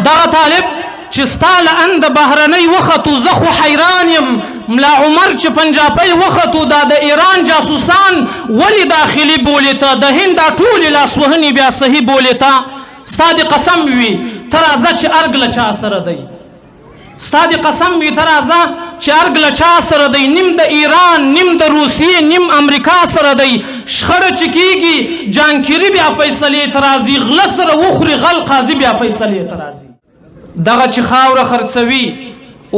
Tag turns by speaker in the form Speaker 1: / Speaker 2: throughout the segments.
Speaker 1: دغه طالب چې ستا له اند بهرنۍ وختو زه خو حیران یم ملا عمر چې پنجابۍ وختو دا د ایران جاسوسان ولې داخلي بولې ته د هند دا ټولې لاسوهنې بیا صحیح بولې ته ستا د قسم وي ته راځه چې ارګ له چا سره دی ستا د قسم وي ته راځه چې ارګ له چا سره دی نیم د ایران نیم د روسیې نیم امریکا سره دی شخړه چې کېږي جانکیري بیا فیصلې ته راځي غله سره وخوري غل قاضي بیا فیصلې ته راځي دغه چې خاوره خرڅوي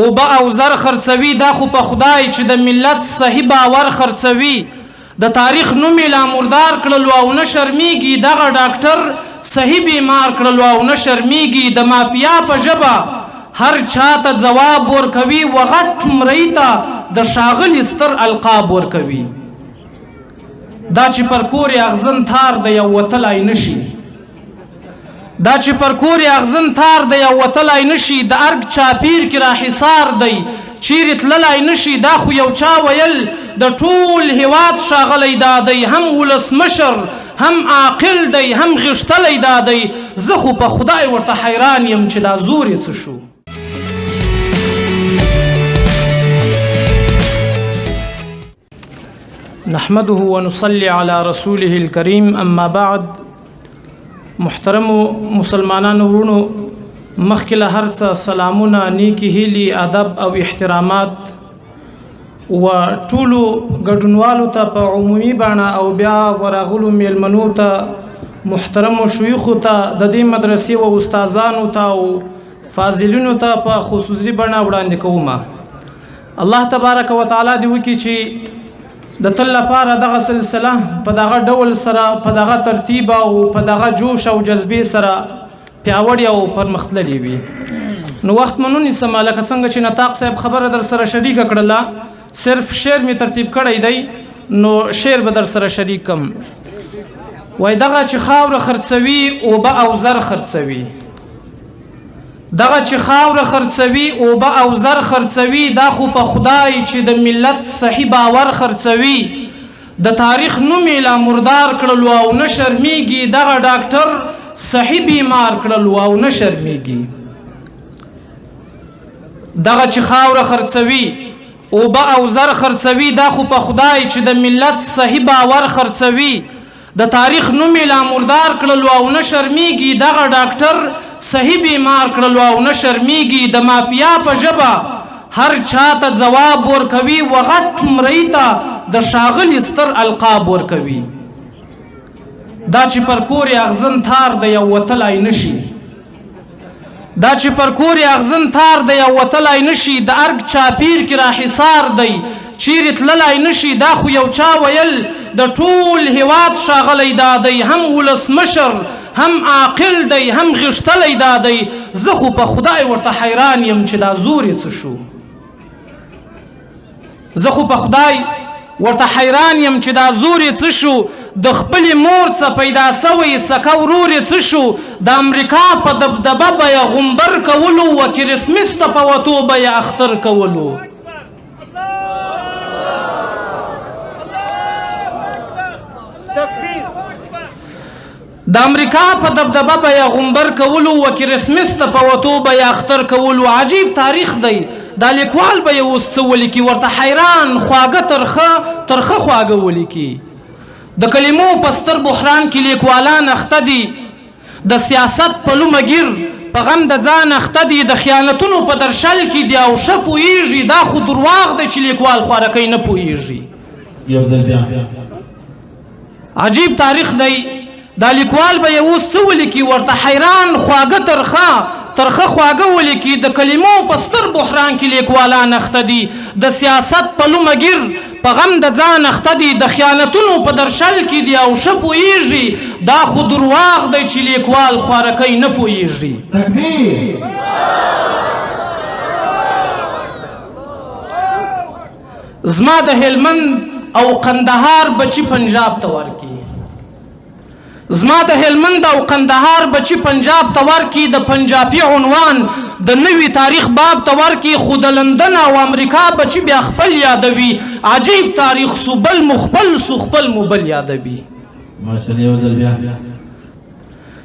Speaker 1: اوبه او زر خرڅوي دا خو په خدای چې د ملت صحیح باور خرڅوي د تاریخ نوم یې لا مردار کړلو او نه شرمیږي دغه ډاکټر صحیح بیمار کړلو او نه شرمیږي د مافیا په ژبه هر چاته ځواب ورکوي وغټ مرۍ ته د ښاغلي ستر القاب ورکوي دا چې پر کور یې اغزن تار د یو وتلی نشي دا چې پر کور اغزن تار دی او وتلی نشي د ارګ چاپیر کې را حصار دی چیرې تللی نشي دا خو یو چا ویل د ټول هیواد ښاغلی دا دی هم ولسمشر هم عاقل دی هم غښتلی دا دی زه خو په خدای ورته حیران یم چې دا زور یې څه شو نحمده ونصلي على رسوله الكريم اما بعد محترم مسلمانانو ورونو مخکې له هر څه سلامونه نیکې هیلې ادب او احترامات و ټولو ګډونوالو ته په عمومي بڼه او بیا ورغلو میلمنو ته محترمو شیوخو ته د دې مدرسې و استادانو ته او فاضلینو ته په خصوصي بڼه وړاندې کوم الله تبارک وتعالى دې وکړي چې د تل لپاره دغه سلسله په دغه ډول سره په دغه ترتیب او په دغه جوش او جذبې سره پیاوړې او پرمختللې وي نو وخت منو نیسم لکه څنګه چې نطاق صاحب خبره در سره شریکه کړله صرف شعر می ترتیب کړی دی نو شعر به در سره شریکم وای دغه چې خاوره خرڅوي اوبه او زر خرڅوي دغه چې خاوره خرڅوي اوبه او زر خرڅوي دا خو په خدای چې د ملت صحیح باور خرڅوي د تاریخ نوم یې لا مردار کړلو او نه شرمیږي دغه ډاکټر صحیح بیمار کړلو او نه شرمیږي دغه چې خاوره خرڅوي اوبه او زر خرڅوي دا خو په خدای چې د ملت صحیح باور خرڅوي د تاریخ نوم یې لا مردار کړلو او نه شرمیږي دغه ډاکټر صحیح بیمار کړلو او نه شرمیږي د مافیا په ژبه هر چاته ځواب ورکوي وغټ مرۍ ته د ښاغلي ستر القاب ورکوي دا چې پر کور اغزن تار د یو وتلی نشي دا چې پر کور اغزن تار د یو وتلی نشي د ارګ چاپیر کې را حصار دی چیرې تللی نشي دا خو یو چا ویل د ټول هیواد ښاغلی دا دی هم ولسمشر هم عاقل دی هم غښتلی دا دی زه خو په خدای ورته حیران یم چې دا زور یې څه شو زه خو په خدای ورته حیران یم چې دا زور یې څه شو د خپلې مور څه پیدا سوی سکه ورور یې څه شو د امریکا په دبدبه به یې غومبر کولو و کرسمس ته په وتو به یې اختر کولو د امریکا په دبدبه به یې غومبر کولو و کرسمس ته په وتو به یې اختر کولو عجیب تاریخ دی دا لیکوال به یې اوس څه ولیکي ورته حیران خواږه ترخه خواږه ولیکي د کلمو په ستر بحران کې لیکوالان اخته دي د سیاست په لومه ګیر په غم د ځان اخته دي د خیانتونو په درشل کې دي او ښه پوهېږي دا خو درواغ دی چې لیکوال خوارکۍ نه پوهېږي
Speaker 2: یو ځل بیا
Speaker 1: عجیب تاریخ دی دا لیکوال به یې اوس څه ولیکي ورته حیران خواږه ترخه خواږه ولیکي د کلمو په ستر بحران کې لیکوالان اخته دي د سیاست په لومه ګیر په غم د ځان اخته دي د خیانتونو په درشل کې دي او ښه پوهېږي دا خو درواغ دی چې لیکوال خوارکۍ نه پوهېږي
Speaker 2: تکبیر
Speaker 1: زما د هلمند او قندهار بچی پنجاب ته ورکي زما د هلمند او قندهار بچی پنجاب ته ورکي د پنجابي عنوان د نوي تاریخ باب ته ورکي خو د لندن او امریکا بچی بیا خپل یادوي عجیب تاریخ سو بل مخبل سو خپل مو بل یادوي
Speaker 2: ماشاءالله یو ځل بیا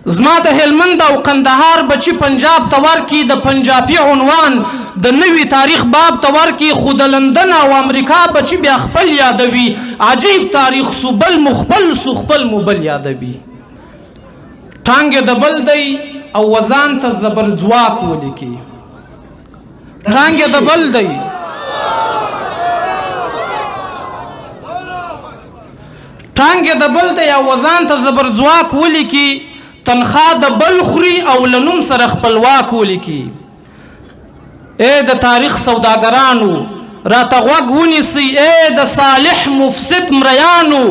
Speaker 1: زما د هلمند او قندهار بچی پنجاب ته ورکي د پنجابي عنوان د نوي تاریخ باب ته ورکي خو د لندن او امریکا بچی بیا خپل یادوي عجیب تاریخ سو بل مخبل سو خپل مبل یادوي ټانګې د بل دی او وزان ته زبر ځواک ولیکي ټانګې د بل دی ټانګې د بل دی او وزان ته زبر ځواک ولیکي تنخوا د بل خوري او لنوم سره خپلواک ولیکي اے د تاریخ سوداګرانو راته غوږ ونیسئ اے د صالح مفسد مریانو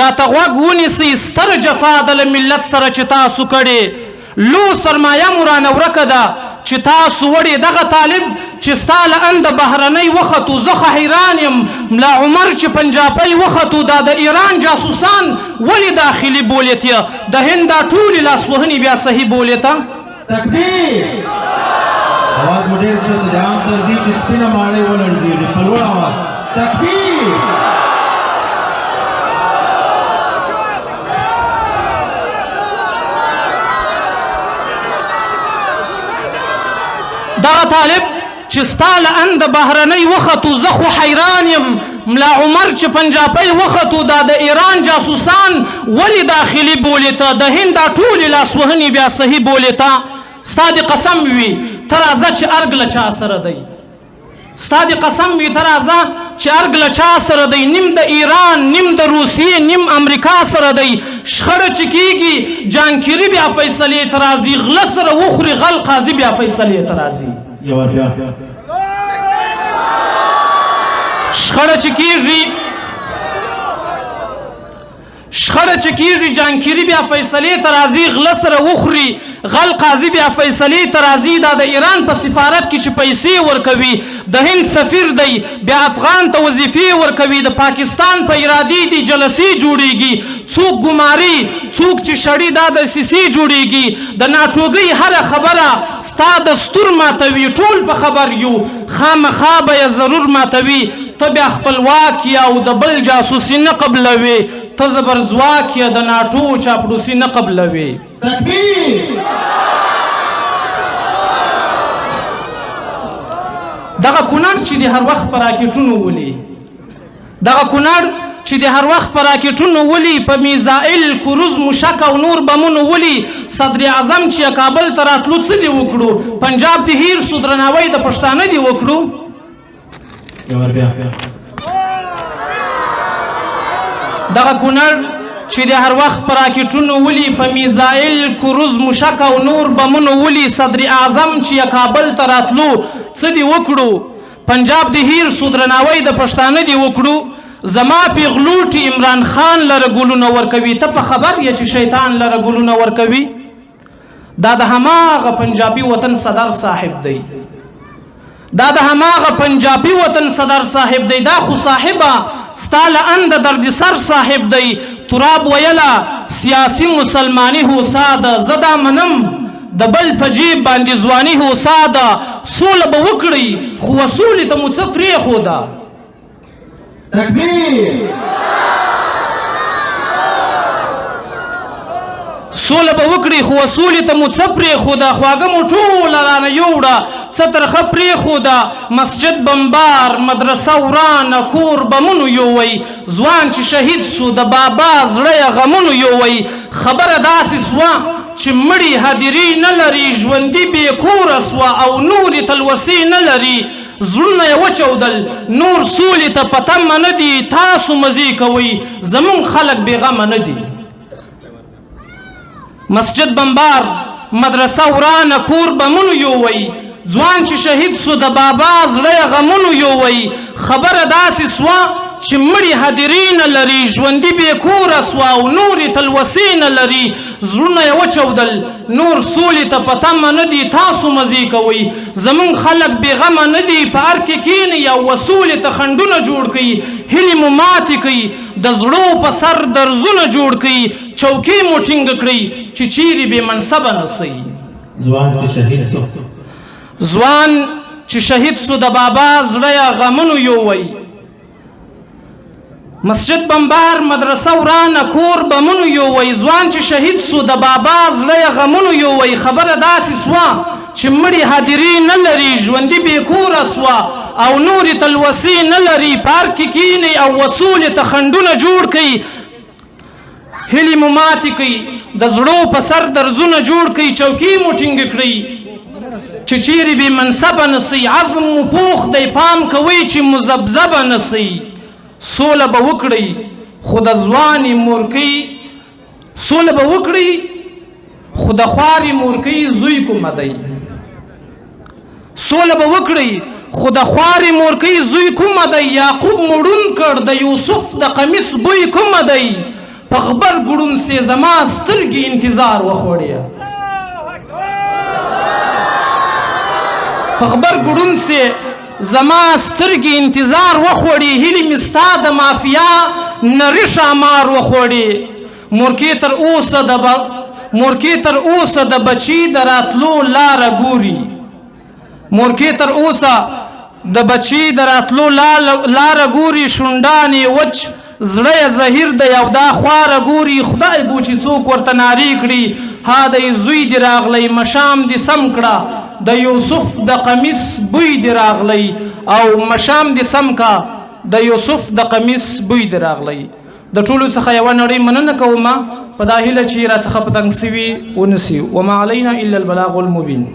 Speaker 1: راته غوږ ونیسئ ستر جفا د له ملت سره چې تاسو کړې لو سرمایه مو رانه ورکه ده چې تاسو وړې دغه طالب چې ستا له انده بهرنۍ وختو زه خو حیران یم ملا عمر چې پنجابۍ وختو دا د ایران جاسوسان ولې داخلي بولېته د هند دا ټولې لاسوهنې بیا صحیح بولېته
Speaker 2: تکبیر आवाज مو ډېر ښه دی عام تر دې چې سپینه ماڼۍ ولړزېږي په لوړ آواز تکبیر
Speaker 1: دغه طالب چې ستا له انده بهرنۍ وختو زه خو حیران یم ملا عمر چې پنجابۍ وختو دا د ایران جاسوسان ولې داخلي بولېته د هند دا ټولې لاسوهنې بیا صحیح بولېته ستا دې قسم وي ته راځه چې ارګ له چا سره دی ستا دې قسم وي ته راځه چې ارګ له چا سره دی نیم د ایران نیم د روسیې نیم امریکا سره دی شخړه چې کېږي جانکیري بیا فیصلې ته راځي غله سره وخوري غل قاضي بیا فیصلې ته راځي شخړه چې کېږي جانکیري بیا فیصلې ته راځي غله سره وخوري غل قاضي بیا فیصلې ته راځي دا د ایران په سفارت کې چې پیسې ورکوي د هند سفیر دی بیا افغان ته وظیفې ورکوي د پاکستان په ارادې دي جلسې جوړیږي څوک ګماري څوک چې شړي دا د سیسې جوړیږي د ناټوګۍ هره خبره ستا دستور ماتوي ټول په خبر یو خامخا به یې ضرور ماتوي ته بیا خپلواک یا او د بل جاسوسي نه قبلوي ته زبرځواک یا د ناټو چاپلوسي نه قبلوي
Speaker 2: تکبیر
Speaker 1: دغه کونړ چې د هر وخت په راکېټونو ولي دغه کونړ چې د هر وخت په راکېټونو ولي په میزائل کروز موشک او نور بمونو ولي صدر اعظم چې کابل ته راتلو څه دې وکړو پنجاب ته هیر سو درناوی د پښتانه دې وکړو دغه کونړ چې د هر وخت په راکېټونو ولي په میزائل کروز موشک او نور بمونو ولي صدر اعظم چې کابل ته راتلو څه دې وکړو پنجاب د هیر سو درناوی د پښتانه دې وکړو زما پیغلوټي عمران خان لره ګلونه ورکوي ته په خبر یې چې شیطان لره ګلونه ورکوي دا د هماغه پنجابي وطن صدر صاحب دی دا د هماغه پنجابي وطن صدر صاحب دی دا خو صاحبه ستا له انده درد سر صاحب دی تراب ویلا سیاسي مسلماني هوسا ده زه دا منم د بل په جیب باندې ځواني هوسا ده سوله به وکړئ خو وسولې ته مو څه پرېښوده
Speaker 2: تکبیر
Speaker 1: سوله به وکړي خو وسولې ته مو څه پرېښوده خواږه مو ټوله رانه یوړه څه ترخه پرېښوده مسجد بمبار مدرسه ورانه کور بمونو یووئ ځوان چې شهید سو د بابا زړه یې غمونو یووئ خبره داسې سوه چې مړي هدیرې نه لري ژوندي بې کوره سوه او نورې تلوسې نه لري زړونه یې وچودل نور سولې ته په تمه نه دي تاسو مزې کوئ زمونږ خلک بې غمه نه دي مسجد بمبار مدرسه ورانه کور بمونو یووئ ځوان چې شهید سو د بابا زړه یې غمونو یووئ خبره داسې سوه چې مړي هدیرې نه لري ژوندي بې کوره سوه او نورې تلوسې نه لري زړونه یې وچودل نور سولې ته په تمه نه دي تاسو مزې کوئ زمونږ خلک بې غمه نه دي په هر کې کښېنئ او وسولې ته خنډونه جوړ کړئ هیلې مو ماتې کړئ د زړو په سر درزونه جوړ کړئ چوکۍ مو ټینګه کړئ چې چیرې بې منصبه نه سئ
Speaker 2: ځوان چې شهید سو
Speaker 1: د بابا زړه یې غمونو یووئ مسجد بمبار مدرسه ورانه کور بمونو یووی ځوان چې شهید سو د بابا زړه یې غمونو یووی خبره داسې سوه چې مړي حاضري نه لري ژوندي بېکوره سوه او نورې تلوسې نه لري پارک کې کینئ او وصولې ته خنډونه جوړ کړئ هیلې مو ماتې کړئ د زړو په سر درزونه جوړ کړئ چوکۍ مو ټینګه کړئ چې چیرې بې منصبه نسئ عزم مو پوخ دی پام کوئ چې مذبذبه نسئ سوله به وکړئ خو د ځوانې مورکۍ سوله به وکړئ خو د خوارې مورکۍ زوی کومه دی سوله به وکړئ خو د خوارې مورکۍ زوی کومه دی یعقوب مړون کړ د یوسف د قمیص بوی کومه دی په خبر ګړون سې زما سترګې انتظار وخوړې په خبر ګړون سې زما سترګې انتظار وخوړې هیلې مې ستا د مافیا نري ښامار وخوړې مورکې تر اوسه د بچي د راتلو لاره ګوري مورکې تر اوسه د بچي د راتلو لاره ګوري شونډانې وچ زړه یې زهیر دی او دا خواره ګوري خدای بو چې څوک ورته نارې کړي ها دی زوی دې راغلی مشام دې سم کړه د یوسف د قمیص بوی دې راغلی او مشام دې سم کا د یوسف د قمیص بوی دې راغلی د ټولو څخه یوه نړۍ مننه کومه په دا هیله چې راڅخه په تنګ سوي ونسي وما علینا الا البلاغ المبین